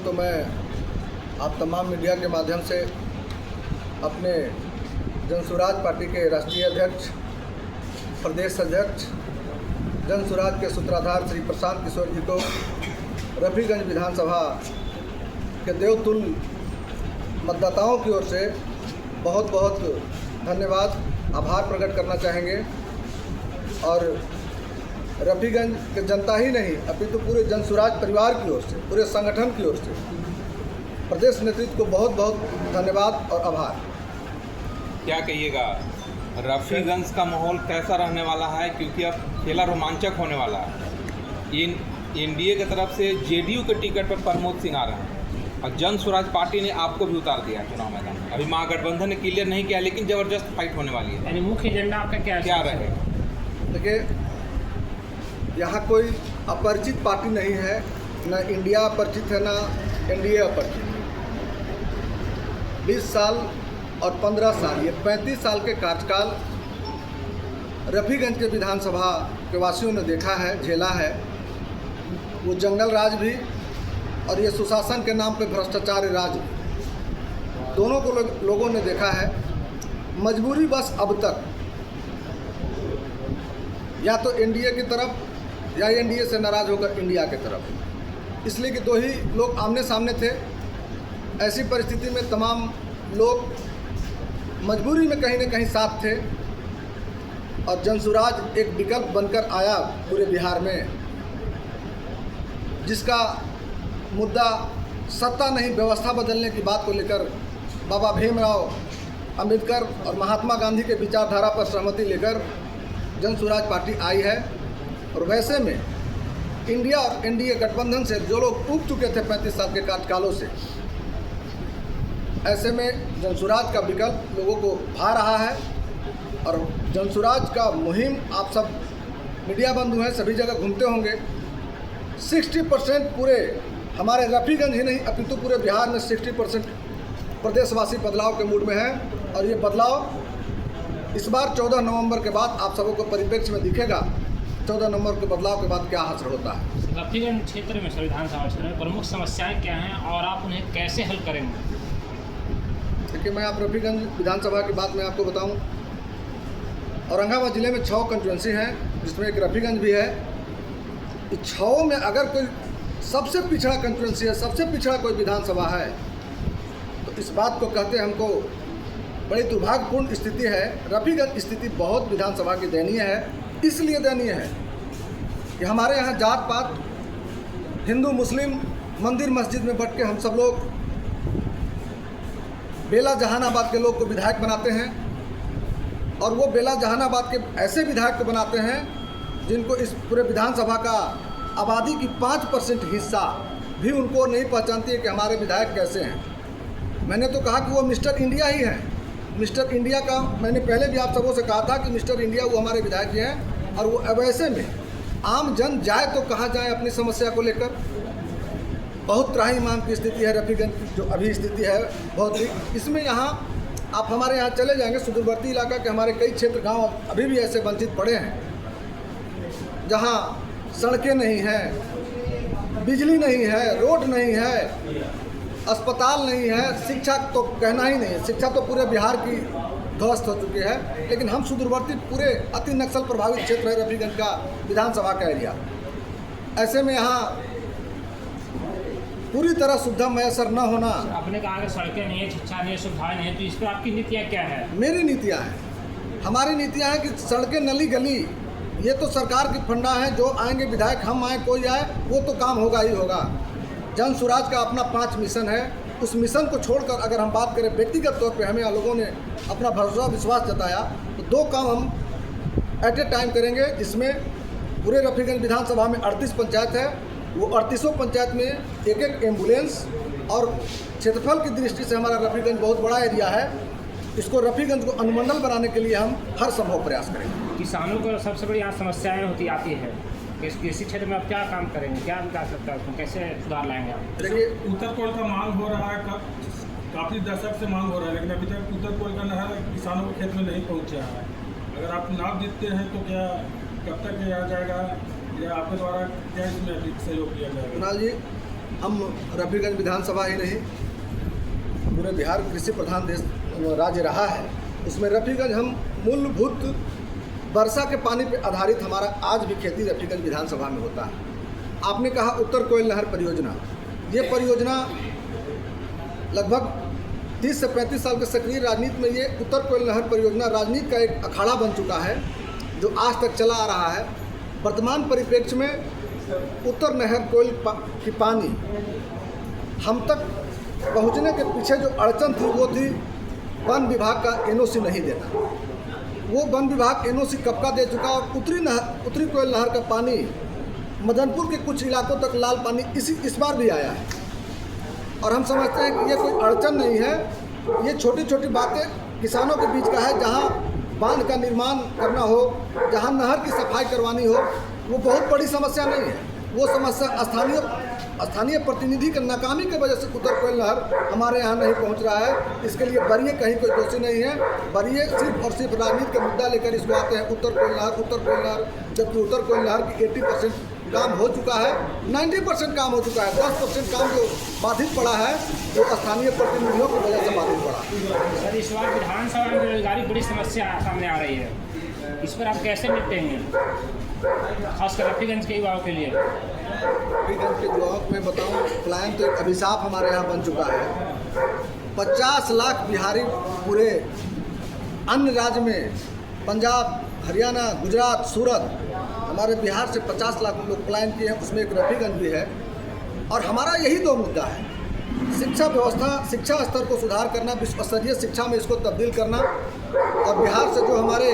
तो मैं आप तमाम मीडिया के माध्यम से अपने जनसुराज पार्टी के राष्ट्रीय अध्यक्ष, प्रदेश अध्यक्ष, जनसुराज के सूत्रधार श्री प्रशांत किशोर जी को रफीगंज विधानसभा के देवतुल्य मतदाताओं की ओर से बहुत बहुत धन्यवाद, आभार प्रकट करना चाहेंगे। और रफीगंज के जनता ही नहीं अपितु पूरे जनसुराज परिवार की ओर से, पूरे संगठन की ओर से प्रदेश नेतृत्व को बहुत बहुत धन्यवाद और आभार। क्या कहिएगा, रफीगंज का माहौल कैसा रहने वाला है? क्योंकि अब खेला रोमांचक होने वाला है। एनडीए की तरफ से जेडीयू के टिकट पर प्रमोद सिंह आ रहे हैं और जनसुराज पार्टी ने आपको भी उतार दिया चुनाव मैदान में। अभी महागठबंधन ने क्लियर नहीं किया, लेकिन जबरदस्त फाइट होने वाली है। यानी मुख्य एजेंडा आपका क्या रहेगा? देखिए, यहाँ कोई अपरिचित पार्टी नहीं है, न इंडिया अपरिचित है, न एनडीए अपरिचित है। 20 साल और 15 साल, ये 35 साल के कार्यकाल रफीगंज के विधानसभा के वासियों ने देखा है, झेला है। वो जंगल राज भी और ये सुशासन के नाम पे भ्रष्टाचार राज भी, दोनों को लोगों ने देखा है। मजबूरी बस अब तक या तो एनडीए की तरफ या एनडीए से नाराज होकर इंडिया की तरफ, इसलिए कि दो ही लोग आमने सामने थे। ऐसी परिस्थिति में तमाम लोग मजबूरी में कहीं न कहीं साथ थे और जनसुराज एक विकल्प बनकर आया पूरे बिहार में, जिसका मुद्दा सत्ता नहीं व्यवस्था बदलने की बात को लेकर बाबा भीमराव अंबेडकर और महात्मा गांधी के विचारधारा पर सहमति लेकर जनसुराज पार्टी आई है। और वैसे में इंडिया और एनडीए गठबंधन से जो लोग उब चुके थे 35 साल के कार्यकालों से, ऐसे में जनसुराज का विकल्प लोगों को भा रहा है। और जनसुराज का मुहिम आप सब मीडिया बंधु हैं, सभी जगह घूमते होंगे। 60% पूरे हमारे रफीगंज ही नहीं अपितु पूरे बिहार में 60% प्रदेशवासी बदलाव के मूड में हैं। और ये बदलाव इस बार 14 नवंबर के बाद आप सबों को परिप्रेक्ष्य में दिखेगा। 14 नवंबर के बदलाव के बाद क्या हासिल होता है। रफीगंज क्षेत्र में, विधानसभा क्षेत्र में प्रमुख समस्याएं क्या हैं और आप उन्हें कैसे हल करेंगे? देखिए, मैं आप रफीगंज विधानसभा की बात मैं आपको बताऊं, औरंगाबाद जिले में 6 कंस्टिट्यूंसी हैं, जिसमें एक रफीगंज भी है। इस 6 में अगर कोई सबसे पिछड़ा कंस्टिट्यूंसी है, सबसे पिछड़ा कोई विधानसभा है, तो इस बात को कहते हमको बड़ी दुर्भाग्यपूर्ण स्थिति है। रफीगंज स्थिति बहुत विधानसभा की दयनीय है। इसलिए दयनीय है कि हमारे यहाँ जात पात, हिंदू मुस्लिम, मंदिर मस्जिद में बट के हम सब लोग बेला जहानाबाद के लोग को विधायक बनाते हैं। और वो बेला जहानाबाद के ऐसे विधायक को बनाते हैं जिनको इस पूरे विधानसभा का आबादी की 5% हिस्सा भी उनको नहीं पहचानती है कि हमारे विधायक कैसे हैं। मैंने तो कहा कि वो मिस्टर इंडिया ही हैं। मिस्टर इंडिया का मैंने पहले भी आप सबों से कहा था कि मिस्टर इंडिया वो हमारे विधायक ही हैं। और वो अब ऐसे में आम जन जाए तो कहाँ जाए अपनी समस्या को लेकर। बहुत त्राहिमाम की स्थिति है रफीगंज की, जो अभी स्थिति है बहुत ही। इसमें यहाँ आप हमारे यहाँ चले जाएंगे सुदूरवर्ती इलाका के हमारे कई क्षेत्र गांव अभी भी ऐसे वंचित पड़े हैं, जहाँ सड़कें नहीं हैं, बिजली नहीं है, रोड नहीं है, अस्पताल नहीं है, शिक्षा तो कहना ही नहीं है। शिक्षा तो पूरे बिहार की ध्वस्त हो चुकी है। लेकिन हम सुदूरवर्ती पूरे अति नक्सल प्रभावित क्षेत्र है रफीगंज का विधानसभा का एरिया। ऐसे में यहाँ पूरी तरह सुविधा मैसर न होना। आपने कहा कि सड़कें नहीं है, शिक्षा नहीं है, सुविधाएं नहीं है, तो इस पर आपकी नीतियाँ क्या है? मेरी नीतियाँ हैं, हमारी नीतियाँ हैं कि सड़कें नली गली ये तो सरकार की फंडा है। जो आएंगे विधायक, हम आए कोई आए, वो तो काम होगा ही होगा। जनसुराज का अपना 5 मिशन है। उस मिशन को छोड़कर अगर हम बात करें व्यक्तिगत तौर पे, हमें लोगों ने अपना भरोसा विश्वास जताया, तो 2 काम हम एट ए टाइम करेंगे। जिसमें पूरे रफीगंज विधानसभा में 38 पंचायत है। वो 38 पंचायत में एक एम्बुलेंस, और क्षेत्रफल की दृष्टि से हमारा रफीगंज बहुत बड़ा एरिया है। इसको रफीगंज को अनुमंडल बनाने के लिए हम हर संभव प्रयास करेंगे। किसानों को सबसे बड़ी यहाँ समस्याएँ आती है, कृषि क्षेत्र में आप क्या काम करेंगे, क्या विकास लगता है, उसमें कैसे सुधार लाएंगे आप? देखिए, उत्तर कोल का मांग हो रहा है, काफ़ी दशक से मांग हो रहा है, लेकिन अभी तक उत्तर कोल का नहर किसानों के खेत में नहीं पहुँचा है। अगर आप चुनाव जीतते हैं तो क्या कब तक ये आ जाएगा, या आपके द्वारा क्या इसमें अधिक सहयोग किया जाएगा? कुणाल जी, हम रफीगंज विधानसभा ही नहीं, पूरे बिहार कृषि प्रधान देश राज्य रहा है, उसमें रफीगंज हम मूलभूत वर्षा के पानी पर आधारित हमारा आज भी खेती रफीगंज विधानसभा में होता है। आपने कहा उत्तर कोयल नहर परियोजना, ये परियोजना लगभग 30 से 35 साल के सक्रिय राजनीति में ये उत्तर कोयल नहर परियोजना राजनीति का एक अखाड़ा बन चुका है जो आज तक चला आ रहा है। वर्तमान परिप्रेक्ष्य में उत्तर नहर कोयल की पानी हम तक पहुंचने के पीछे जो अड़चन थी वो थी वन विभाग का एनओसी नहीं देना। वो वन विभाग एनओसी कब का दे चुका और उत्तरी कोयल नहर का पानी मदनपुर के कुछ इलाकों तक लाल पानी इस बार भी आया है। और हम समझते हैं कि ये कोई अड़चन नहीं है, ये छोटी छोटी बातें किसानों के बीच का है। जहाँ बांध का निर्माण करना हो, जहाँ नहर की सफाई करवानी हो, वो बहुत बड़ी समस्या नहीं है। वो समस्या स्थानीय प्रतिनिधि की नाकामी की वजह से उत्तर कोयल नहर हमारे यहाँ नहीं पहुँच रहा है। इसके लिए बरिए कहीं कोई दोषी नहीं है। बरिए सिर्फ और सिर्फ राजनीति का मुद्दा लेकर इसको आते हैं उत्तर कोयल नहर, जबकि उत्तर कोयल नहर की 80% काम हो चुका है, 90% काम हो चुका है। 10% काम जो बाधित पड़ा है वो स्थानीय प्रतिनिधियों की वजह से बाधित पड़ा। सर, इस बार विधानसभा में बेरोजगारी बड़ी समस्या सामने आ रही है, इस पर आप कैसे निपटेंगे, खासकर रफीगंज के युवाओं के लिए? रफीगंज के युवाओं को मैं बताऊं, पलायन तो एक अभिशाप हमारे यहाँ बन चुका है। 50 लाख बिहारी पूरे अन्य राज्य में, पंजाब, हरियाणा, गुजरात, सूरत, हमारे बिहार से 50 लाख लोग पलायन किए हैं, उसमें एक रफीगंज भी है। और हमारा यही 2 मुद्दा है, शिक्षा व्यवस्था, शिक्षा स्तर को सुधार करना, विश्व स्तरीय शिक्षा में इसको तब्दील करना। और बिहार से जो हमारे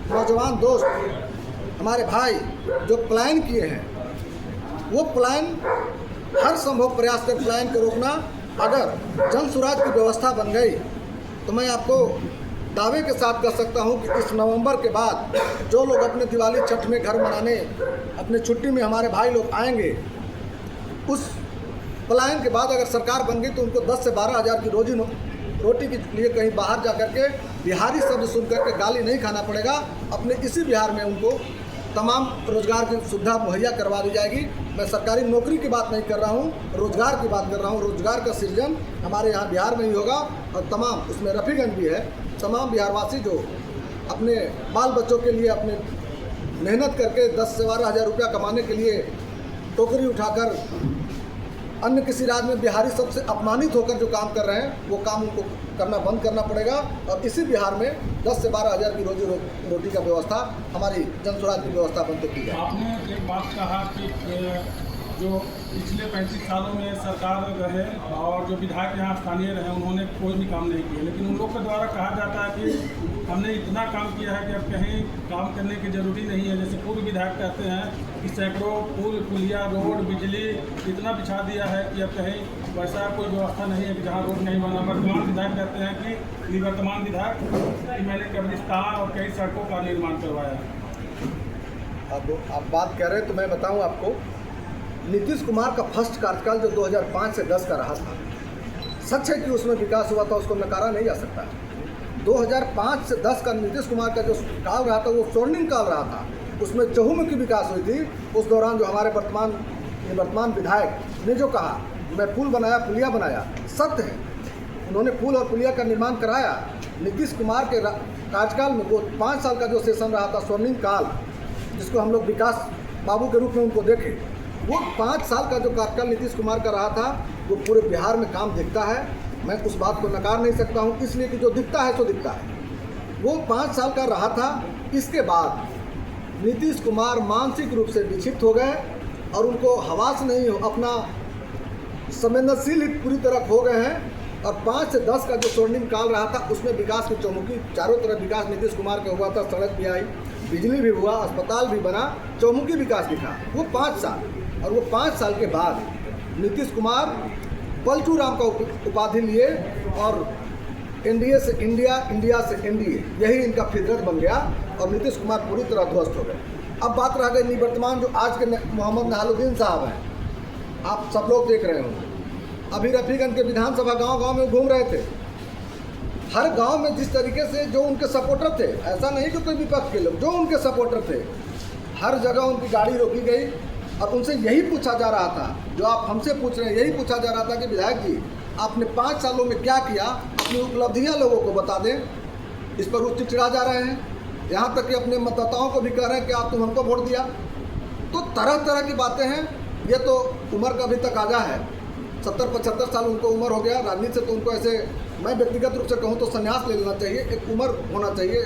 नौजवान दोस्त, हमारे भाई जो पलायन किए हैं, वो पलायन हर संभव प्रयास कर पलायन को रोकना। अगर जन सुराज की व्यवस्था बन गई तो मैं आपको दावे के साथ कह सकता हूं कि इस नवंबर के बाद जो लोग अपने दिवाली छठ में घर मनाने अपने छुट्टी में हमारे भाई लोग आएंगे, उस पलायन के बाद अगर सरकार बन गई तो उनको 10 से 12 हज़ार की रोटी के लिए कहीं बाहर जा कर के बिहारी शब्द सुन करके गाली नहीं खाना पड़ेगा। अपने इसी बिहार में उनको तमाम रोजगार की सुविधा मुहैया करवा दी जाएगी। मैं सरकारी नौकरी की बात नहीं कर रहा हूँ, रोजगार की बात कर रहा हूँ। रोजगार का सृजन हमारे यहाँ बिहार में ही होगा और तमाम, उसमें रफीगंज भी है, तमाम बिहारवासी जो अपने बाल बच्चों के लिए अपने मेहनत करके 10 से 12 हज़ार रुपया कमाने के लिए टोकरी उठाकर अन्य किसी राज्य में बिहारी सबसे अपमानित होकर जो काम कर रहे हैं, वो काम उनको करना बंद करना पड़ेगा। और इसी बिहार में 10 से 12 हज़ार की रोटी का व्यवस्था हमारी जन स्वराज की व्यवस्था बनते की जाए। आपने एक बात कहा कि जो पिछले 35 सालों में सरकार रहे और जो विधायक यहाँ स्थानीय रहे उन्होंने कोई भी काम नहीं किया, लेकिन उन लोग के द्वारा कहा जाता है कि हमने इतना काम किया है कि अब कहीं काम करने की ज़रूरी नहीं है। जैसे पूर्व विधायक कहते हैं कि सैकड़ों पुल, पुलिया, रोड, बिजली इतना बिछा दिया है कि अब कहीं वैसा कोई व्यवस्था नहीं है कि जहाँ रोड नहीं बना। वर्तमान विधायक कहते हैं कि निवर्तमान विधायक कि मैंने कब्रिस्तान और कई सड़कों का निर्माण करवाया। अब आप बात कर रहे हैं तो मैं बताऊँ आपको, नीतीश कुमार का फर्स्ट कार्यकाल जो 2005 से 10 का रहा था, सच है कि उसमें विकास हुआ था, उसको नकारा नहीं जा सकता। 2005 से 10 का नीतीश कुमार का जो काल रहा था वो स्वर्णिम काल रहा था, उसमें चहुमुखी विकास हुई थी। उस दौरान जो हमारे वर्तमान विधायक ने जो कहा मैं पुल बनाया, पुलिया बनाया, सत्य है, उन्होंने पुल और पुलिया का निर्माण कराया। नीतीश कुमार के कार्यकाल में वो 5 साल का जो सेशन रहा था, स्वर्णिम काल, जिसको हम लोग विकास बाबू के रूप में उनको देखें, वो 5 साल का जो कार्यकाल नीतीश कुमार का रहा था वो पूरे बिहार में काम दिखता है। मैं उस बात को नकार नहीं सकता हूँ, इसलिए कि जो दिखता है सो दिखता है। वो 5 साल का रहा था। इसके बाद नीतीश कुमार मानसिक रूप से विक्षिप्त हो गए और उनको हवास नहीं हो, अपना संवेदनशील पूरी तरह खो गए हैं। और 5 से 10 का जो स्वर्णिम काल रहा था उसमें विकास की चौमुखी, चारों तरफ विकास नीतीश कुमार का हुआ था। सड़क भी आई, बिजली भी हुआ, अस्पताल भी बना, चौमुखी विकास दिखा वो 5 साल। और वो 5 साल के बाद नीतीश कुमार पलटू राम का उपाधि लिए और एनडीए से इंडिया, इंडिया से एनडीए, यही इनका फितरत बन गया और नीतीश कुमार पूरी तरह ध्वस्त हो गए। अब बात रह गई निवर्तमान जो आज के मोहम्मद नहालुद्दीन साहब हैं, आप सब लोग देख रहे होंगे। अभी रफीगंज के विधानसभा गांव-गांव में घूम रहे थे। हर गांव में जिस तरीके से जो उनके सपोर्टर थे, ऐसा नहीं कि कोई विपक्ष के लोग, जो उनके सपोर्टर थे, हर जगह उनकी गाड़ी रोकी गई, और उनसे यही पूछा जा रहा था जो आप हमसे पूछ रहे हैं, यही पूछा जा रहा था कि विधायक जी आपने 5 सालों में क्या किया, अपनी उपलब्धियां लोगों को बता दें। इस पर वो चिड़चिड़ा जा रहे हैं, यहाँ तक कि अपने मतदाताओं को भी कह रहे हैं कि आप तुम हमको वोट दिया। तो तरह तरह की बातें हैं। ये तो उम्र का अभी तक आजा है, 70-75 साल उनको उम्र हो गया। राजनीति से तो उनको ऐसे, मैं व्यक्तिगत रूप से कहूँ तो संन्यास ले लेना चाहिए, एक उम्र होना चाहिए,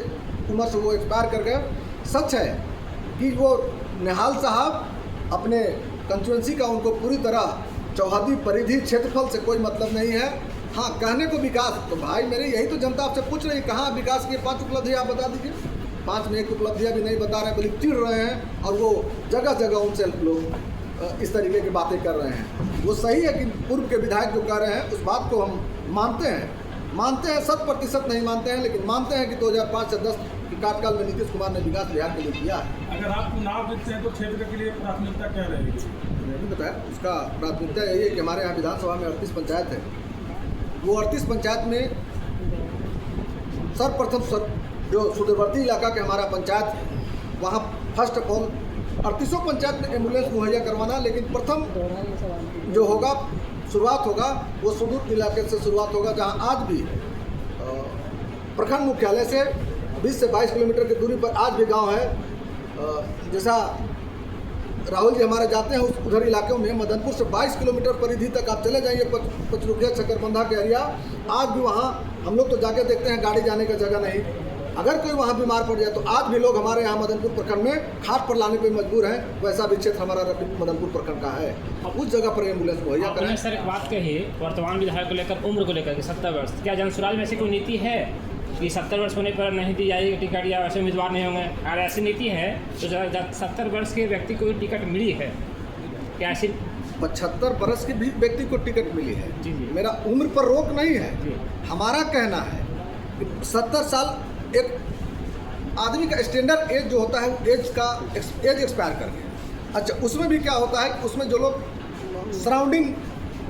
उम्र से वो एक्सपायर कर गए। सच है कि वो निहाल साहब अपने कंस्टिट्यूंसी का उनको पूरी तरह चौहदी परिधि क्षेत्रफल से कोई मतलब नहीं है। हाँ, कहने को विकास, तो भाई मेरे यही तो जनता आपसे पूछ रही है, कहाँ विकास की 5 उपलब्धियाँ आप बता दीजिए। 5 में 1 उपलब्धियाँ भी नहीं बता रहे, बल्कि चिढ़ रहे हैं और वो जगह जगह उनसे लोग इस तरीके की बातें कर रहे हैं। वो सही है कि पूर्व के विधायक जो कह रहे हैं उस बात को हम मानते हैं 100% नहीं मानते हैं, लेकिन मानते हैं कि 2005 से 10 के कार्यकाल में नीतीश कुमार ने विकास बिहार के लिए किया है। अगर आप चुनाव जीतते हैं तो क्षेत्र के लिए प्राथमिकता क्या रहेगी? मैंने बताया उसका प्राथमिकता यही है कि हमारे यहाँ विधानसभा में 38 पंचायत है। वो 38 पंचायत में सर्वप्रथम जो सुदूरवर्ती इलाका के हमारा पंचायत है, वहाँ फर्स्ट ऑफ ऑल 38 पंचायत में एम्बुलेंस मुहैया करवाना, लेकिन प्रथम जो होगा, शुरुआत होगा वो सुदूर इलाके से शुरुआत होगा, जहाँ आज भी प्रखंड मुख्यालय से 20 से 22 किलोमीटर की दूरी पर आज भी गांव है। जैसा राहुल जी हमारे जाते हैं उधर इलाकों में, मदनपुर से 22 किलोमीटर परिधि तक आप चले जाइए, पचरुखिया चकरबंधा के एरिया, आज भी वहाँ हम लोग तो जाके देखते हैं, गाड़ी जाने का जगह नहीं। अगर कोई वहाँ बीमार पड़ जाए तो आज भी लोग हमारे यहाँ मदनपुर प्रखंड में खाट पर लाने पे मजबूर हैं। वैसा भी क्षेत्र हमारा मदनपुर प्रखंड का है, उस जगह पर एम्बुलेंस मुहैया करें। आपने सर एक बात कही वर्तमान विधायक को लेकर, उम्र को लेकर 70 वर्ष, क्या जनसुराज में ऐसी कोई नीति है कि 70 वर्ष होने पर नहीं दी जाएगी टिकट या वैसे उम्मीदवार नहीं होंगे? अगर ऐसी नीति है तो 70 वर्ष के व्यक्ति को टिकट मिली है क्या? ऐसी 75 वर्ष के भी व्यक्ति को टिकट मिली है। जी जी। मेरा उम्र पर रोक नहीं है। जी। हमारा कहना है कि 70 साल एक आदमी का स्टैंडर्ड एज जो होता है, वो एज एक्सपायर कर गया। अच्छा, उसमें भी क्या होता है कि उसमें जो लोग सराउंडिंग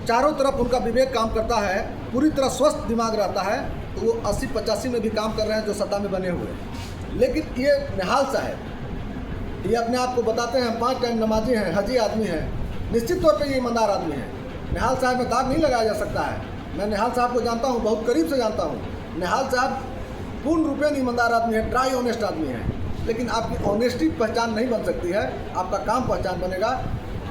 चारों तरफ उनका विवेक काम करता है, पूरी तरह स्वस्थ दिमाग रहता है, तो वो 80-85 में भी काम कर रहे हैं जो सत्ता में बने हुए हैं। लेकिन ये निहाल साहब, ये अपने आप को बताते हैं हम 5 टाइम नमाजी हैं, हजी आदमी हैं, निश्चित तौर पे ये ईमानदार आदमी है। निहाल साहब में दाग नहीं लगाया जा सकता है। मैं निहाल साहब को जानता हूँ, बहुत करीब से जानता हूँ। निहाल साहब पूर्ण रूपेण ईमानदार आदमी है, ट्राई ऑनेस्ट आदमी है। लेकिन आपकी ऑनेस्टी पहचान नहीं बन सकती है, आपका काम पहचान बनेगा।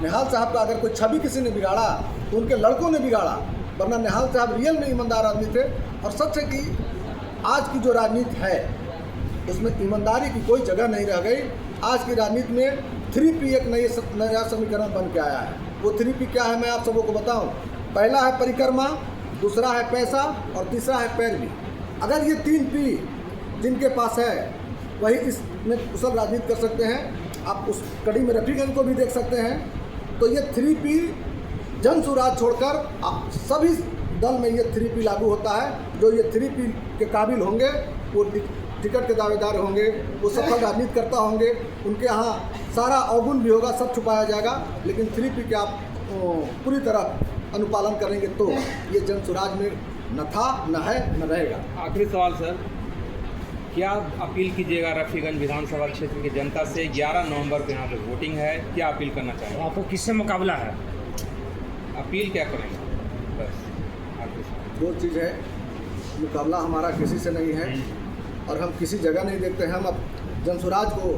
निहाल साहब का अगर कोई छवि किसी ने बिगाड़ा तो उनके लड़कों ने बिगाड़ा, वरना निहाल साहब रियल में ईमानदार आदमी थे। और सच है कि आज की जो राजनीति है उसमें ईमानदारी की कोई जगह नहीं रह गई। आज की राजनीति में 3P एक नया समीकरण बन के आया है। वो 3P क्या है मैं आप सबों को बताऊं। पहला है परिक्रमा, दूसरा है पैसा और तीसरा है पैरवी। अगर ये 3P जिनके पास है वही इसमें कुशल राजनीति कर सकते हैं। आप उस कड़ी में रफीगंज को भी देख सकते हैं। तो ये 3P जन सुराज छोड़कर सभी दल में ये 3P लागू होता है। जो ये 3P के काबिल होंगे वो टिकट के दावेदार होंगे, वो सफल राजनीति करता होंगे, उनके यहाँ सारा अवगुण भी होगा, सब छुपाया जाएगा। लेकिन 3P के आप पूरी तरह अनुपालन करेंगे तो ये जन सुराज में न था, न है, न रहेगा। आखिरी सवाल सर, क्या अपील कीजिएगा रफीगंज विधानसभा क्षेत्र की जनता से? 11 नवंबर को यहाँ पे वोटिंग है, क्या अपील करना चाहेंगे? आपको किससे मुकाबला है? अपील क्या करेंगे? बस आखिरी सवाल। 2 चीज़ है, मुकाबला हमारा किसी से नहीं है और हम किसी जगह नहीं देखते हैं। हम अब जनसुराज को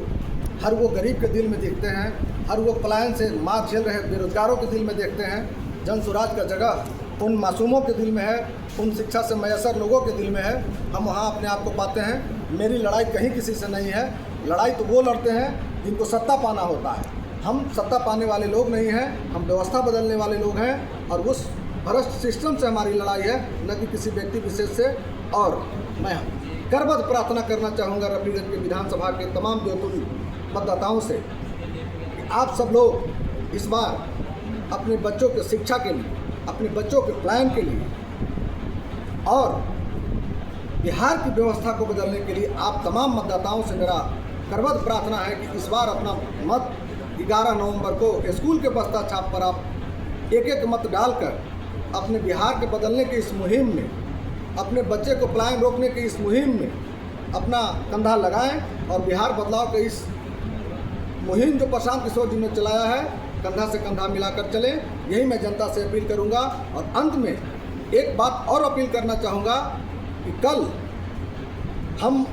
हर वो गरीब के दिल में देखते हैं, हर वो पलायन से मार झेल रहे बेरोजगारों के दिल में देखते हैं। जनसुराज का जगह उन मासूमों के दिल में है, उन शिक्षा से मैसर लोगों के दिल में है। हम वहाँ अपने आप को पाते हैं। मेरी लड़ाई कहीं किसी से नहीं है। लड़ाई तो वो लड़ते हैं जिनको सत्ता पाना होता है। हम सत्ता पाने वाले लोग नहीं हैं, हम व्यवस्था बदलने वाले लोग हैं। और उस भ्रष्ट सिस्टम से हमारी लड़ाई है, न कि किसी व्यक्ति विशेष से। और मैं करबद्ध प्रार्थना करना चाहूँगा रफीगंज के विधानसभा के तमाम ज्योति मतदाताओं से कि आप सब लोग इस बार अपने बच्चों के शिक्षा के लिए, अपने बच्चों के प्लान के लिए और बिहार की व्यवस्था को बदलने के लिए आप तमाम मतदाताओं से मेरा करबद्ध प्रार्थना है कि इस बार अपना मत 11 नवंबर को स्कूल के बस्ता छाप पर आप एक मत डालकर अपने बिहार के बदलने की इस मुहिम में, अपने बच्चे को पलायन रोकने की इस मुहिम में अपना कंधा लगाएं और बिहार बदलाव के इस मुहिम जो प्रशांत किशोर जी ने चलाया है कंधा से कंधा मिलाकर चलें, यही मैं जनता से अपील करूंगा। और अंत में एक बात और अपील करना चाहूँगा कि कल हम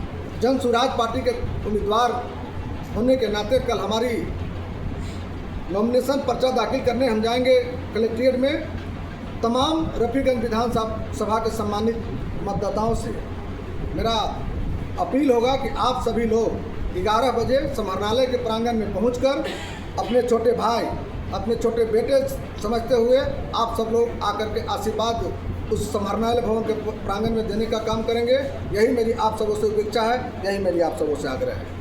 जन स्वराज पार्टी के उम्मीदवार होने के नाते कल हमारी नॉमिनेशन पर्चा दाखिल करने हम जाएंगे कलेक्ट्रेट में। तमाम रफीगंज विधानसभा के सम्मानित मतदाताओं से मेरा अपील होगा कि आप सभी लोग 11 बजे समाहरणालय के प्रांगण में पहुंचकर अपने छोटे भाई, अपने छोटे बेटे समझते हुए आप सब लोग आकर के आशीर्वाद उस समाहरणालय भवन के प्रांगण में देने का काम करेंगे। यही मेरी आप सबों से अपेक्षा है, यही मेरी आप सबों से आग्रह है।